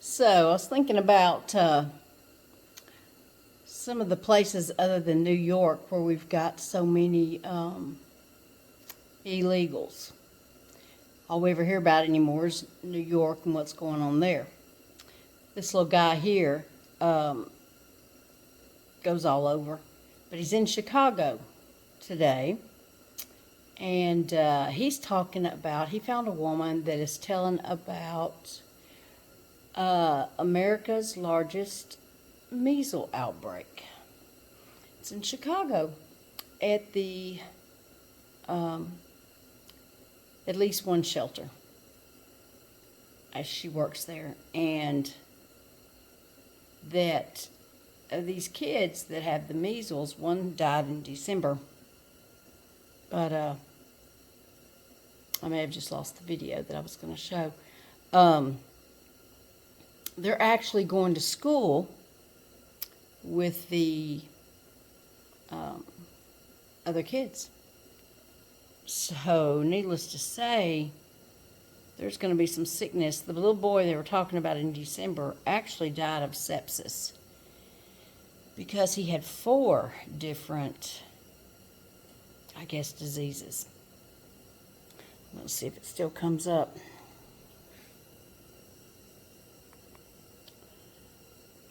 So I was thinking about some of the places other than New York where we've got so many illegals. All we ever hear about anymore is New York and what's going on there. This little guy here goes all over, but he's in Chicago today, and he's talking about, he found a woman that is telling about America's largest measles outbreak. It's in Chicago at the at least one shelter as she works there, and that these kids that have the measles, one died in December, but I may have just lost the video that I was going to show. They're actually going to school with the other kids. So, needless to say, there's going to be some sickness. The little boy they were talking about in December actually died of sepsis because he had 4 different, I guess, diseases. Let's see if it still comes up.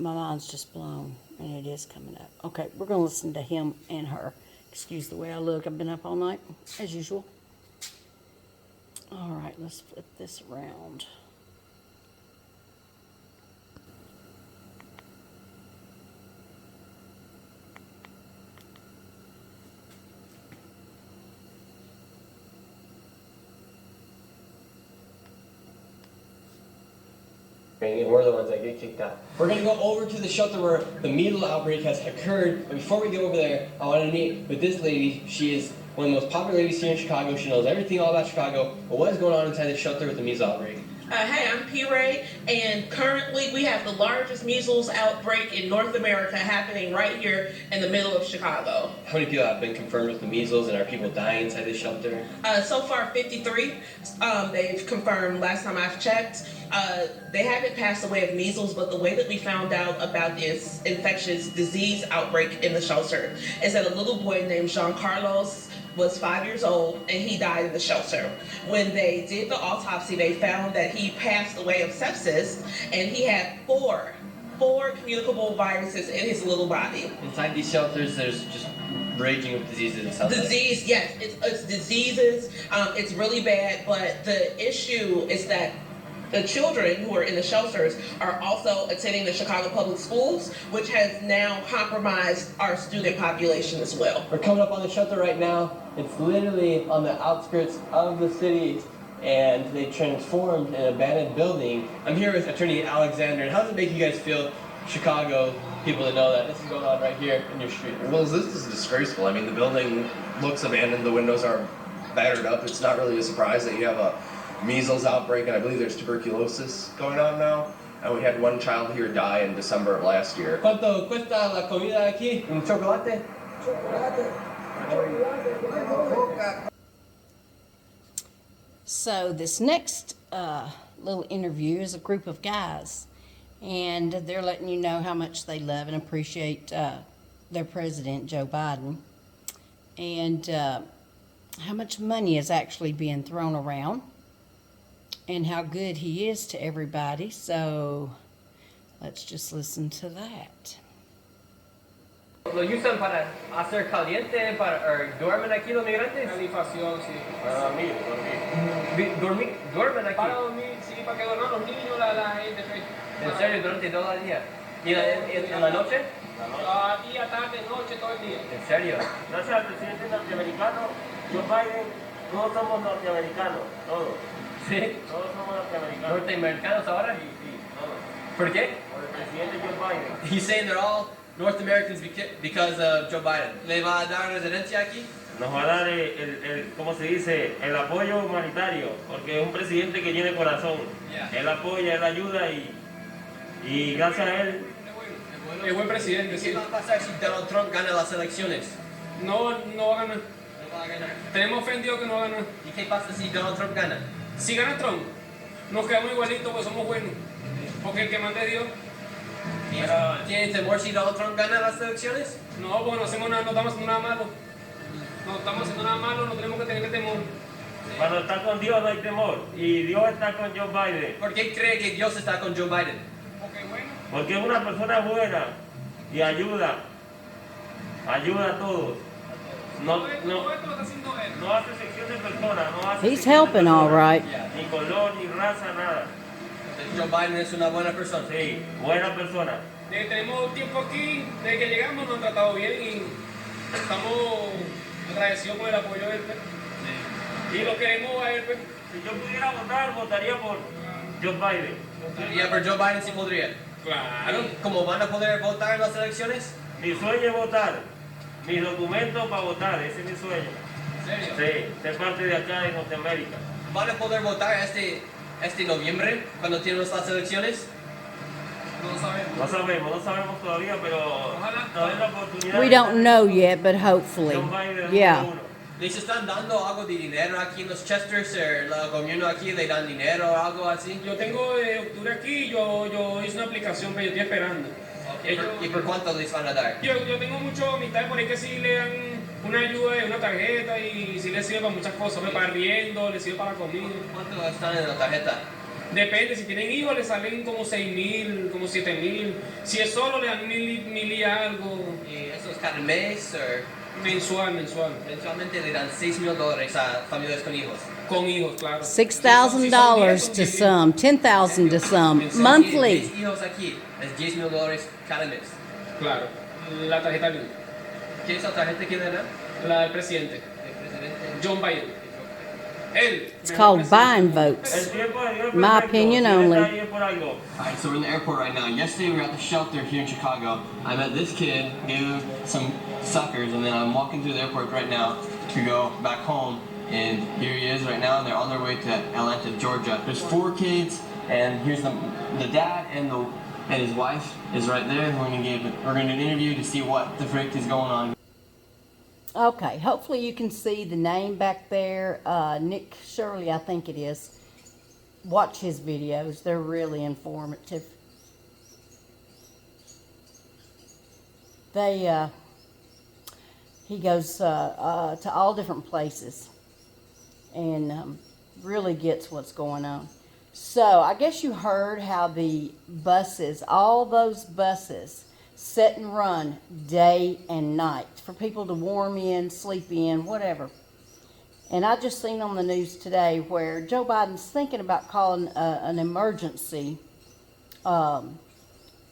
My mind's just blown, and it is coming up. Okay, we're going to listen to him and her. Excuse the way I look. I've been up all night, as usual. All right, let's flip this around. And we're the ones that get kicked out. We're going to go over to the shelter where the measles outbreak has occurred. But before we go over there, I want to meet with this lady. She is one of the most popular ladies here in Chicago. She knows everything all about Chicago. But what is going on inside the shelter with the measles outbreak? Hey, I'm P-Ray, and currently we have the largest measles outbreak in North America happening right here in the middle of Chicago. How many people have been confirmed with the measles, and are people dying inside this shelter? So far, 53. They've confirmed last time I've checked. They haven't passed away of measles, but the way that we found out about this infectious disease outbreak in the shelter is that a little boy named Jean Carlos was 5 years old, and he died in the shelter. When they did the autopsy, they found that he passed away of sepsis, and he had four communicable viruses in his little body. Inside these shelters, there's just raging with diseases and stuff. Disease, yes, it's diseases. It's really bad, but the issue is that the children who are in the shelters are also attending the Chicago Public Schools, which has now compromised our student population as well. We're coming up on the shelter right now. It's literally on the outskirts of the city, and they transformed an abandoned building. I'm here with Attorney Alexander, and how does it make you guys feel, Chicago people, to know that this is going on right here in your street? Well, this is disgraceful. I mean, the building looks abandoned, the windows are battered up. It's not really a surprise that you have a measles outbreak, and I believe there's tuberculosis going on now. And we had one child here die in December of last year. ¿Cuánto cuesta la comida aquí? ¿Un chocolate? So this next little interview is a group of guys, and they're letting you know how much they love and appreciate their president, Joe Biden, and how much money is actually being thrown around, and how good he is to everybody. So let's just listen to that. ¿Lo usan para hacer caliente, para duermen aquí los migrantes? Calefacción, sí. Para mí, ¿Duermen aquí? Para dormir, sí, para que duerman los niños, la gente. ¿En serio? ¿Durante todo el día? ¿Y en la noche? Día, tarde, noche, todo el día. ¿En serio? Gracias al presidente norteamericano, Joe Biden, todos somos norteamericanos, todos. ¿Sí? Todos somos norteamericanos. ¿Norteamericanos ahora? Sí, sí, todos. ¿Por qué? Por el presidente Joe Biden. He's saying they're all North Americans because of Joe Biden. ¿Le va a dar residencia aquí? Nos va a dar ¿cómo se dice? El apoyo humanitario, porque es un presidente que tiene corazón. Yeah. Él apoya, él ayuda y gracias a él. Es buen presidente, ¿Qué sí. va a pasar si Donald Trump gana las elecciones? No va a ganar. No va a ganar. Tenemos fe en Dios que no va a ganar. ¿Y qué pasa si Donald Trump gana? Si gana Trump, nos quedamos igualitos porque somos buenos. Porque el que mande Dios. Pero ¿Tienen temor si Donald Trump gana las elecciones? No, porque no hacemos nada, no estamos haciendo nada malo. No estamos haciendo nada malo, no tenemos que tener temor. cuando está con Dios no hay temor. Y Dios está con Joe Biden. ¿Por qué cree que Dios está con Joe Biden? Porque bueno, Porque es una persona buena y ayuda a todos. No, todo esto lo está haciendo él. no hace sección de personas, no hace He's sección de helping all personas. right. Ni color, ni raza, nada. Joe Biden es una buena persona. Sí, buena persona. Tenemos tiempo aquí, desde que llegamos nos han tratado bien y estamos agradecidos por el apoyo de él. Pues. Y lo queremos a él. Pues. Si yo pudiera votar, votaría por Joe Biden. Y por Joe Biden sí podría. Claro. ¿Cómo van a poder votar en las elecciones? Mi sueño es votar. Mis documentos para votar, ese es mi sueño. ¿En serio? Sí, ser parte de acá de Norteamérica. ¿Van a poder votar este noviembre cuando tenemos las elecciones? No No sabemos todavía, pero Ojalá. nos den la oportunidad. We don't know yet, but hopefully. Joe Biden es Yeah. número uno. ¿Les están dando algo de dinero aquí en los Chesters? ¿El gobierno aquí le dan dinero o algo así? Yo tengo de octubre aquí, yo hice una aplicación, pero yo estoy esperando. ¿Y por cuánto les van a dar? Yo tengo muchos amistades por ahí que sí le dan una ayuda de una tarjeta y sí le sirve para muchas cosas, pues, para arriendo, le sirve para comida. ¿Cuánto están en la tarjeta? Depende, si tienen hijos le salen como 6,000, como 7,000. Si es solo le dan 1,000 y algo. ¿Y eso es cada mes o Mensual. mensualmente le dan $6,000 a familias con hijos? Con hijos, claro. $6,000 to some, 10,000 to some, monthly. 10 hijos aquí es $10,000 cada mes. Claro. La tarjeta libre. ¿Qué es la tarjeta que le dan? La del presidente. El presidente. John Biden. Él. It's called buying votes. El tiempo de Dios es My perfecto. opinion Si Él only. está ahí es por algo. Alright, so we're in the airport right now. Yesterday we were at the shelter here in Chicago. I met this kid, gave him some suckers, and then I'm walking through the airport right now to go back home. And here he is right now, and they're on their way to Atlanta, Georgia. There's 4 kids, and here's the dad and his wife is right there. We're gonna do an interview to see what the frick is going on. Okay, hopefully you can see the name back there. Nick Shirley, I think it is. Watch his videos. They're really informative. He goes to all different places and really gets what's going on. So I guess you heard how the buses, all those buses, sit and run day and night for people to warm in, sleep in, whatever. And I just seen on the news today where Joe Biden's thinking about calling an emergency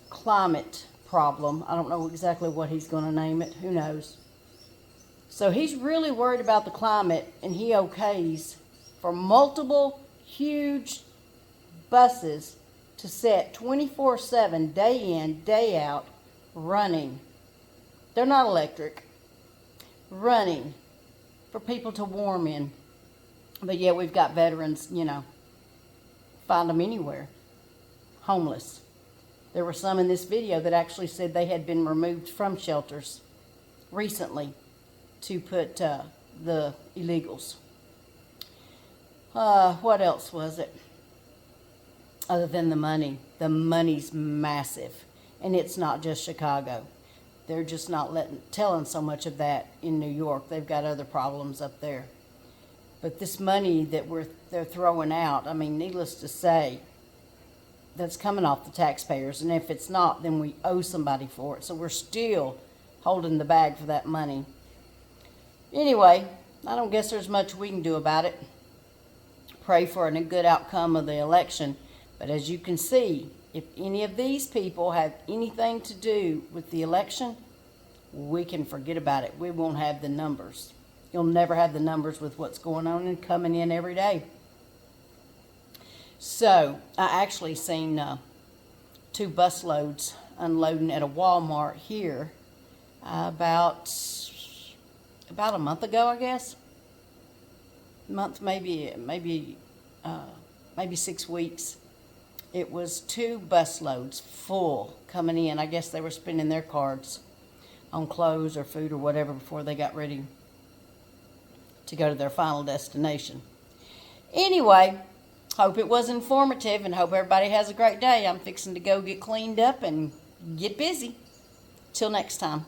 climate problem. I don't know exactly what he's going to name it. Who knows? So he's really worried about the climate, and he okays for multiple huge buses to sit 24/7, day in, day out, running. They're not electric. Running for people to warm in. But yeah, we've got veterans, find them anywhere, homeless. There were some in this video that actually said they had been removed from shelters recently to put the illegals. What else was it? Other than the money. The money's massive. And it's not just Chicago. They're just not telling so much of that in New York. They've got other problems up there. But this money that they're throwing out, I mean, needless to say, that's coming off the taxpayers. And if it's not, then we owe somebody for it. So we're still holding the bag for that money. Anyway, I don't guess there's much we can do about it. Pray for a good outcome of the election. But as you can see, if any of these people have anything to do with the election, we can forget about it. We won't have the numbers. You'll never have the numbers with what's going on and coming in every day. So, I actually seen 2 busloads unloading at a Walmart here about a month ago, I guess. Month, maybe 6 weeks. It was 2 busloads full coming in. I guess they were spending their cards on clothes or food or whatever before they got ready to go to their final destination. Anyway, hope it was informative and hope everybody has a great day. I'm fixing to go get cleaned up and get busy. Till next time.